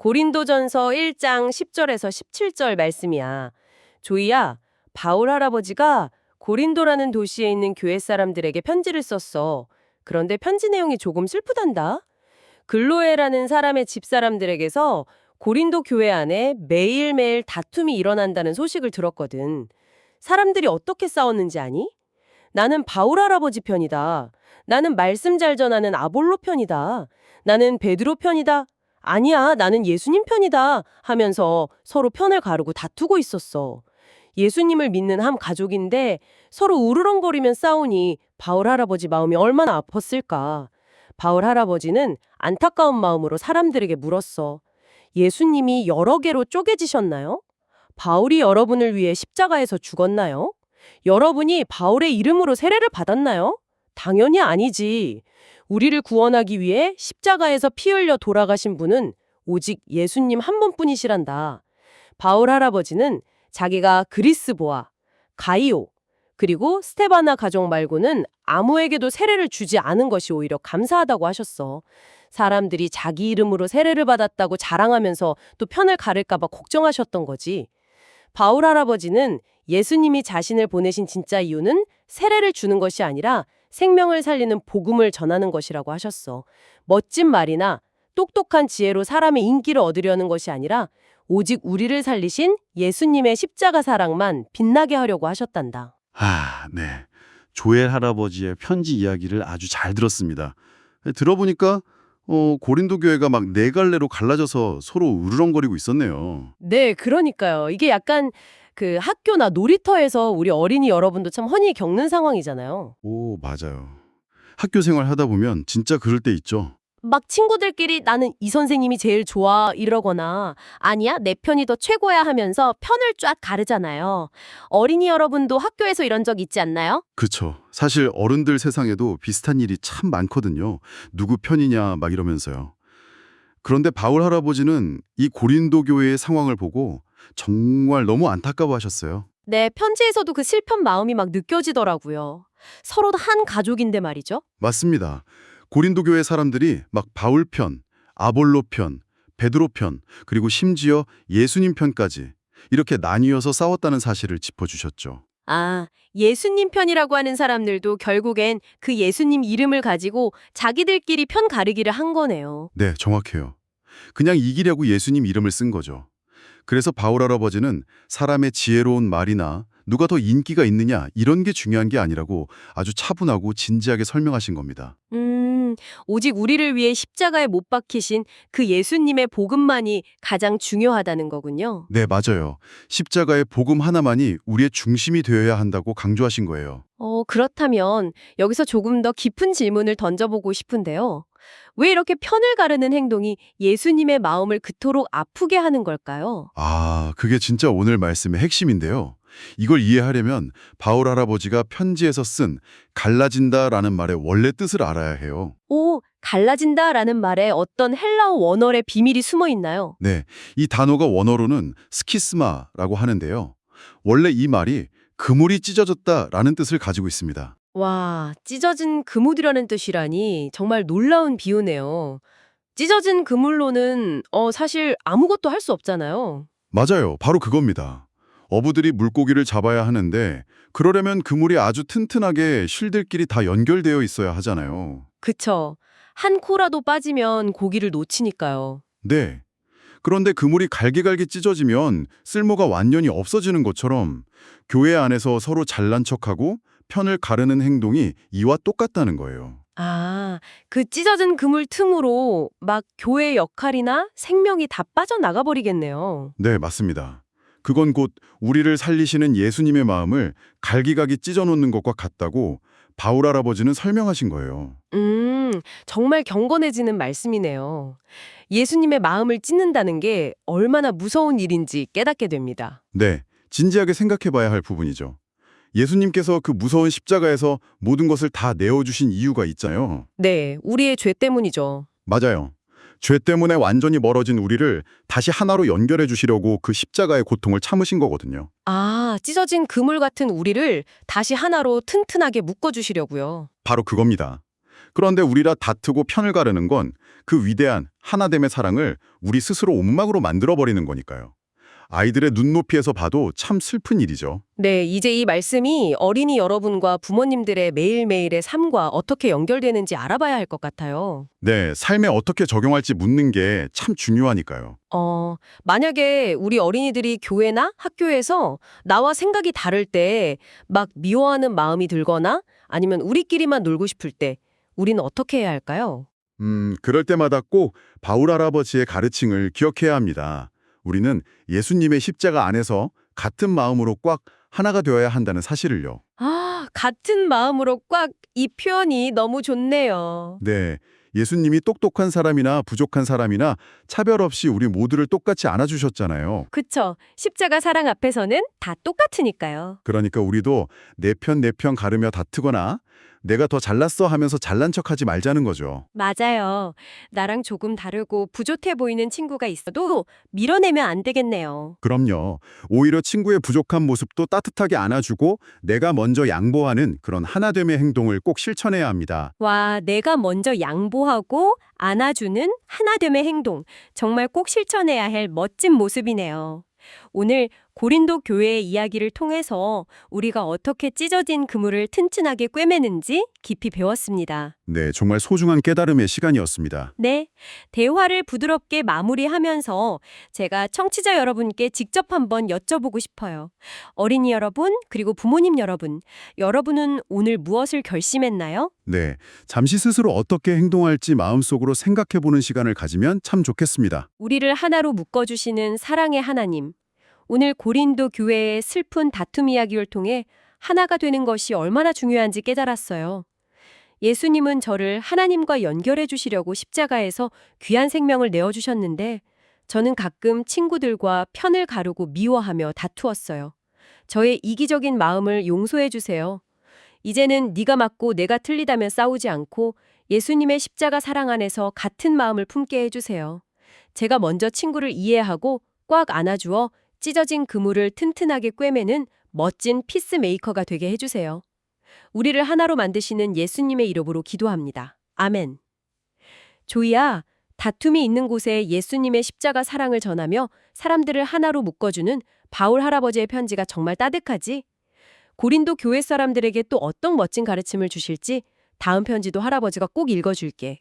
고린도전서 1장 10절에서 17절 말씀이야. 조이야, 바울 할아버지가 고린도라는 도시에 있는 교회 사람들에게 편지를 썼어. 그런데 편지 내용이 조금 슬프단다. 글로에라는 사람의 집사람들에게서 고린도 교회 안에 매일매일 다툼이 일어난다는 소식을 들었거든. 사람들이 어떻게 싸웠는지 아니? 나는 바울 할아버지 편이다. 나는 말씀 잘 전하는 아볼로 편이다. 나는 베드로 편이다. 아니야, 나는 예수님 편이다. 하면서 서로 편을 가르고 다투고 있었어. 예수님을 믿는 한 가족인데 서로 우르렁거리면 싸우니 바울 할아버지 마음이 얼마나 아팠을까. 바울 할아버지는 안타까운 마음으로 사람들에게 물었어. 예수님이 여러 개로 쪼개지셨나요? 바울이 여러분을 위해 십자가에서 죽었나요? 여러분이 바울의 이름으로 세례를 받았나요? 당연히 아니지. 우리를 구원하기 위해 십자가에서 피 흘려 돌아가신 분은 오직 예수님 한 분뿐이시란다. 바울 할아버지는 자기가 그리스보아, 가이오, 그리고 스테바나 가족 말고는 아무에게도 세례를 주지 않은 것이 오히려 감사하다고 하셨어. 사람들이 자기 이름으로 세례를 받았다고 자랑하면서 또 편을 가를까 봐 걱정하셨던 거지. 바울 할아버지는 예수님이 자신을 보내신 진짜 이유는 세례를 주는 것이 아니라 생명을 살리는 복음을 전하는 것이라고 하셨어. 멋진 말이나 똑똑한 지혜로 사람의 인기를 얻으려는 것이 아니라 오직 우리를 살리신 예수님의 십자가 사랑만 빛나게 하려고 하셨단다. 네. 조엘 할아버지의 편지 이야기를 아주 잘 들었습니다. 들어보니까 고린도 교회가 막 네 갈래로 갈라져서 서로 으르렁거리고 있었네요. 네, 그러니까요. 이게 약간 그 학교나 놀이터에서 우리 어린이 여러분도 참 흔히 겪는 상황이잖아요. 오, 맞아요. 학교 생활 하다 보면 진짜 그럴 때 있죠. 막 친구들끼리 나는 이 선생님이 제일 좋아 이러거나 아니야 내 편이 더 최고야 하면서 편을 쫙 가르잖아요. 어린이 여러분도 학교에서 이런 적 있지 않나요? 그쵸. 사실 어른들 세상에도 비슷한 일이 참 많거든요. 누구 편이냐 막 이러면서요. 그런데 바울 할아버지는 이 고린도 교회의 상황을 보고 정말 너무 안타까워하셨어요. 네, 편지에서도 그 슬픈 마음이 막 느껴지더라고요. 서로 한 가족인데 말이죠. 맞습니다. 고린도 교회 사람들이 막 바울 편, 아볼로 편, 베드로 편, 그리고 심지어 예수님 편까지 이렇게 나뉘어서 싸웠다는 사실을 짚어주셨죠. 아, 예수님 편이라고 하는 사람들도 결국엔 그 예수님 이름을 가지고 자기들끼리 편 가르기를 한 거네요. 네, 정확해요. 그냥 이기려고 예수님 이름을 쓴 거죠. 그래서 바울 할아버지는 사람의 지혜로운 말이나 누가 더 인기가 있느냐 이런 게 중요한 게 아니라고 아주 차분하고 진지하게 설명하신 겁니다. 오직 우리를 위해 십자가에 못 박히신 그 예수님의 복음만이 가장 중요하다는 거군요. 네, 맞아요. 십자가의 복음 하나만이 우리의 중심이 되어야 한다고 강조하신 거예요. 그렇다면 여기서 조금 더 깊은 질문을 던져보고 싶은데요. 왜 이렇게 편을 가르는 행동이 예수님의 마음을 그토록 아프게 하는 걸까요? 그게 진짜 오늘 말씀의 핵심인데요. 이걸 이해하려면 바울 할아버지가 편지에서 쓴 갈라진다라는 말의 원래 뜻을 알아야 해요. 갈라진다라는 말에 어떤 헬라어 원어의 비밀이 숨어 있나요? 네, 이 단어가 원어로는 스키스마라고 하는데요. 원래 이 말이 그물이 찢어졌다라는 뜻을 가지고 있습니다. 와, 찢어진 그물이라는 뜻이라니 정말 놀라운 비유네요. 찢어진 그물로는 사실 아무것도 할 수 없잖아요. 맞아요. 바로 그겁니다. 어부들이 물고기를 잡아야 하는데 그러려면 그물이 아주 튼튼하게 실들끼리 다 연결되어 있어야 하잖아요. 그쵸. 한 코라도 빠지면 고기를 놓치니까요. 네. 그런데 그물이 갈기갈기 찢어지면 쓸모가 완전히 없어지는 것처럼 교회 안에서 서로 잘난 척하고 편을 가르는 행동이 이와 똑같다는 거예요. 그 찢어진 그물 틈으로 막 교회의 역할이나 생명이 다 빠져나가 버리겠네요. 네, 맞습니다. 그건 곧 우리를 살리시는 예수님의 마음을 갈기갈기 찢어놓는 것과 같다고 바울 할아버지는 설명하신 거예요. 정말 경건해지는 말씀이네요. 예수님의 마음을 찢는다는 게 얼마나 무서운 일인지 깨닫게 됩니다. 네, 진지하게 생각해 봐야 할 부분이죠. 예수님께서 그 무서운 십자가에서 모든 것을 다 내어주신 이유가 있잖아요. 네, 우리의 죄 때문이죠. 맞아요. 죄 때문에 완전히 멀어진 우리를 다시 하나로 연결해 주시려고 그 십자가의 고통을 참으신 거거든요. 찢어진 그물 같은 우리를 다시 하나로 튼튼하게 묶어주시려고요. 바로 그겁니다. 그런데 우리라 다투고 편을 가르는 건 그 위대한 하나됨의 사랑을 우리 스스로 옥막으로 만들어버리는 거니까요. 아이들의 눈높이에서 봐도 참 슬픈 일이죠. 네, 이제 이 말씀이 어린이 여러분과 부모님들의 매일매일의 삶과 어떻게 연결되는지 알아봐야 할 것 같아요. 네, 삶에 어떻게 적용할지 묻는 게 참 중요하니까요. 만약에 우리 어린이들이 교회나 학교에서 나와 생각이 다를 때 막 미워하는 마음이 들거나 아니면 우리끼리만 놀고 싶을 때 우리는 어떻게 해야 할까요? 그럴 때마다 꼭 바울 할아버지의 가르침을 기억해야 합니다. 우리는 예수님의 십자가 안에서 같은 마음으로 꽉 하나가 되어야 한다는 사실을요. 아, 같은 마음으로 꽉 이 표현이 너무 좋네요. 네, 예수님이 똑똑한 사람이나 부족한 사람이나 차별 없이 우리 모두를 똑같이 안아주셨잖아요. 그쵸. 십자가 사랑 앞에서는 다 똑같으니까요. 그러니까 우리도 내 편 가르며 다투거나 내가 더 잘났어 하면서 잘난 척하지 말자는 거죠. 맞아요. 나랑 조금 다르고 부족해 보이는 친구가 있어도 밀어내면 안 되겠네요. 그럼요. 오히려 친구의 부족한 모습도 따뜻하게 안아주고 내가 먼저 양보하는 그런 하나됨의 행동을 꼭 실천해야 합니다. 와, 내가 먼저 양보하고 안아주는 하나됨의 행동. 정말 꼭 실천해야 할 멋진 모습이네요. 오늘 고린도 교회의 이야기를 통해서 우리가 어떻게 찢어진 그물을 튼튼하게 꿰매는지 깊이 배웠습니다. 네, 정말 소중한 깨달음의 시간이었습니다. 네, 대화를 부드럽게 마무리하면서 제가 청취자 여러분께 직접 한번 여쭤보고 싶어요. 어린이 여러분, 그리고 부모님 여러분, 여러분은 오늘 무엇을 결심했나요? 네, 잠시 스스로 어떻게 행동할지 마음속으로 생각해보는 시간을 가지면 참 좋겠습니다. 우리를 하나로 묶어주시는 사랑의 하나님. 오늘 고린도 교회의 슬픈 다툼 이야기를 통해 하나가 되는 것이 얼마나 중요한지 깨달았어요. 예수님은 저를 하나님과 연결해 주시려고 십자가에서 귀한 생명을 내어주셨는데 저는 가끔 친구들과 편을 가르고 미워하며 다투었어요. 저의 이기적인 마음을 용서해 주세요. 이제는 네가 맞고 내가 틀리다며 싸우지 않고 예수님의 십자가 사랑 안에서 같은 마음을 품게 해주세요. 제가 먼저 친구를 이해하고 꽉 안아주어 찢어진 그물을 튼튼하게 꿰매는 멋진 피스메이커가 되게 해주세요. 우리를 하나로 만드시는 예수님의 이름으로 기도합니다. 아멘. 조이야, 다툼이 있는 곳에 예수님의 십자가 사랑을 전하며 사람들을 하나로 묶어주는 바울 할아버지의 편지가 정말 따뜻하지? 고린도 교회 사람들에게 또 어떤 멋진 가르침을 주실지 다음 편지도 할아버지가 꼭 읽어줄게.